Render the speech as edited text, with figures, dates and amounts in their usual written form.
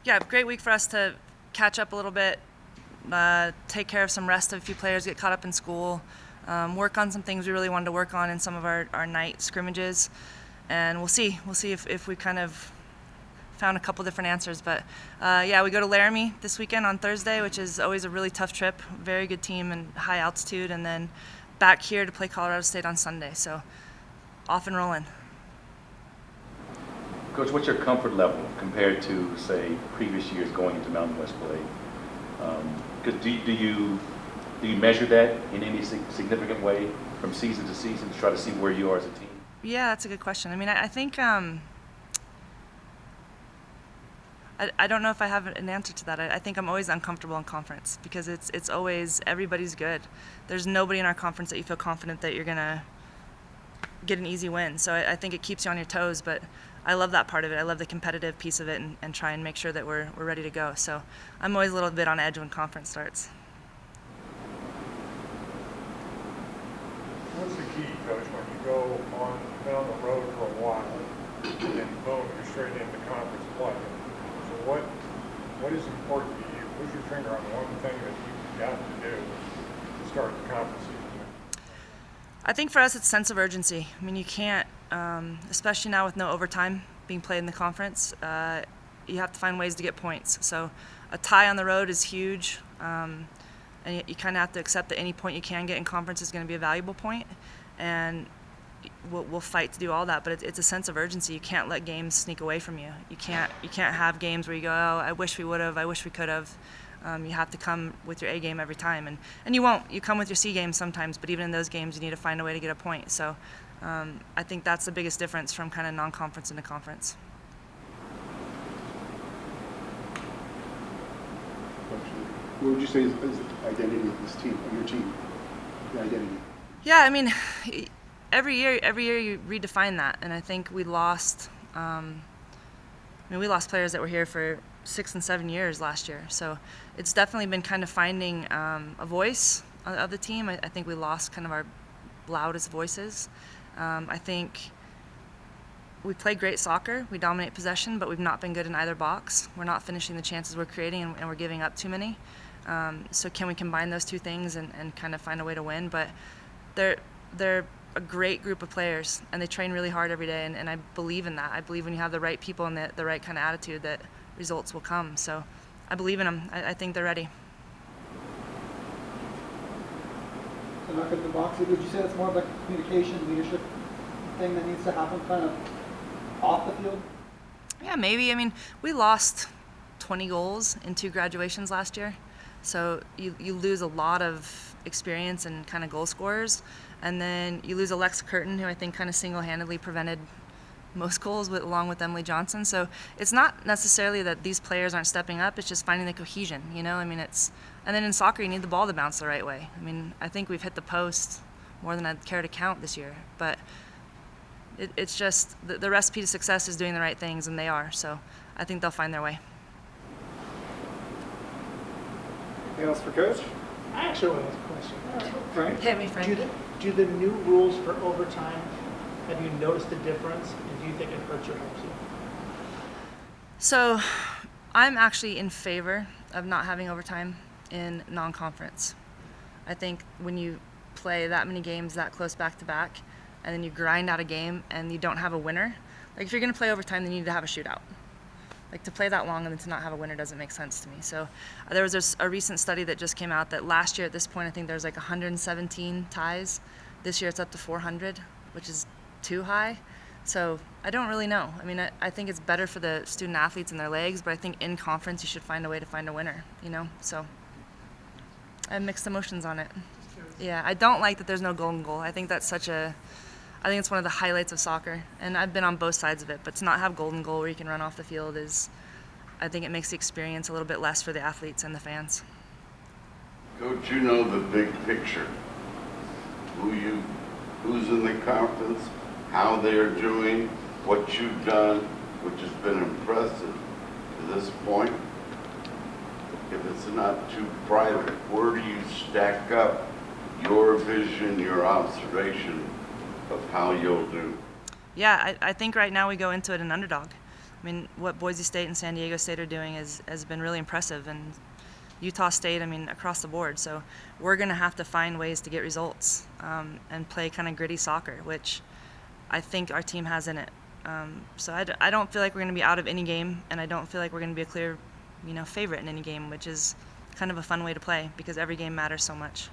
Yeah, great week for us to catch up a little bit, take care of some rest of a few players, get caught up in school, work on some things we really wanted to work on in some of our night scrimmages, and we'll see if we kind of found a couple different answers. But yeah, we go to Laramie this weekend on Thursday, which is always a really tough trip, very good team and high altitude, and then back here to play Colorado State on Sunday. So off and rolling. Coach, what's your comfort level compared to, say, previous years going into Mountain West play? Because do you measure that in any significant way from season to season to try to see where you are as a team? Yeah, that's a good question. I mean, I think I don't know if I have an answer to that. I think I'm always uncomfortable in conference because it's always everybody's good. There's nobody in our conference that you feel confident that you're gonna get an easy win. So I think it keeps you on your toes, but I love that part of it. I love the competitive piece of it and try and make sure that we're ready to go. So I'm always a little bit on edge when conference starts. What's the key, Coach, when you go down the road for a while and boom, you're straight into conference play? So what is important to you? Put your finger on one thing that you've got to do to start the conference season. I think for us it's sense of urgency. I mean, you can't, especially now with no overtime being played in the conference, you have to find ways to get points. So a tie on the road is huge, and you kind of have to accept that any point you can get in conference is going to be a valuable point, and we'll fight to do all that. But it's a sense of urgency. You can't let games sneak away from you. You can't have games where you go, oh, I wish we would have, I wish we could have. You have to come with your A game every time, and you won't. You come with your C game sometimes, but even in those games, you need to find a way to get a point. So I think that's the biggest difference from kind of non-conference into conference. What would you say is the identity of this team, of your team, the identity? Yeah, I mean, every year you redefine that, and I think we lost. We lost players that were here for 6 and 7 years last year. So it's definitely been kind of finding a voice of the team. I think we lost kind of our loudest voices. I think we play great soccer. We dominate possession, but we've not been good in either box. We're not finishing the chances we're creating, and we're giving up too many. So can we combine those two things and kind of find a way to win? But they're a great group of players, and they train really hard every day, and I believe in that. I believe when you have the right people and the right kind of attitude that results will come. So I believe in them. I think they're ready. So knock at the box, would you say it's more of a communication, leadership thing that needs to happen kind of off the field? Yeah, maybe. I mean, we lost 20 goals in 2 graduations last year. So you lose a lot of experience and kind of goal scorers. And then you lose Alexa Curtin, who I think kind of single-handedly prevented most goals along with Emily Johnson. So it's not necessarily that these players aren't stepping up, it's just finding the cohesion, you know? I mean, and then in soccer you need the ball to bounce the right way. I mean, I think we've hit the post more than I'd care to count this year, but it's just the recipe to success is doing the right things, and they are. So I think they'll find their way. Anything else for Coach? I actually want to ask a question. Frank? Hit me, Frank. Do the new rules for overtime, have you noticed a difference, and do you think it hurts or helps you? So I'm actually in favor of not having overtime in non-conference. I think when you play that many games that close back to back, and then you grind out a game and you don't have a winner, like if you're going to play overtime, then you need to have a shootout. Like to play that long and then to not have a winner doesn't make sense to me. So there was a recent study that just came out that last year at this point I think there was like 117 ties. This year it's up to 400, which is too high. So I don't really know. I mean, I think it's better for the student athletes and their legs, but I think in conference you should find a way to find a winner, you know? So I have mixed emotions on it. Yeah, I don't like that there's no golden goal. I think it's one of the highlights of soccer, and I've been on both sides of it, but to not have golden goal where you can run off the field I think it makes the experience a little bit less for the athletes and the fans. Coach, you know the big picture. Who's in the conference, how they're doing, what you've done, which has been impressive to this point. If it's not too private, where do you stack up your vision, your observation of how you'll do? Yeah, I think right now we go into it an underdog. I mean, what Boise State and San Diego State are doing has been really impressive, and Utah State, I mean, across the board. So we're going to have to find ways to get results and play kind of gritty soccer, which I think our team has in it. So I don't feel like we're going to be out of any game, and I don't feel like we're going to be a clear, favorite in any game, which is kind of a fun way to play because every game matters so much.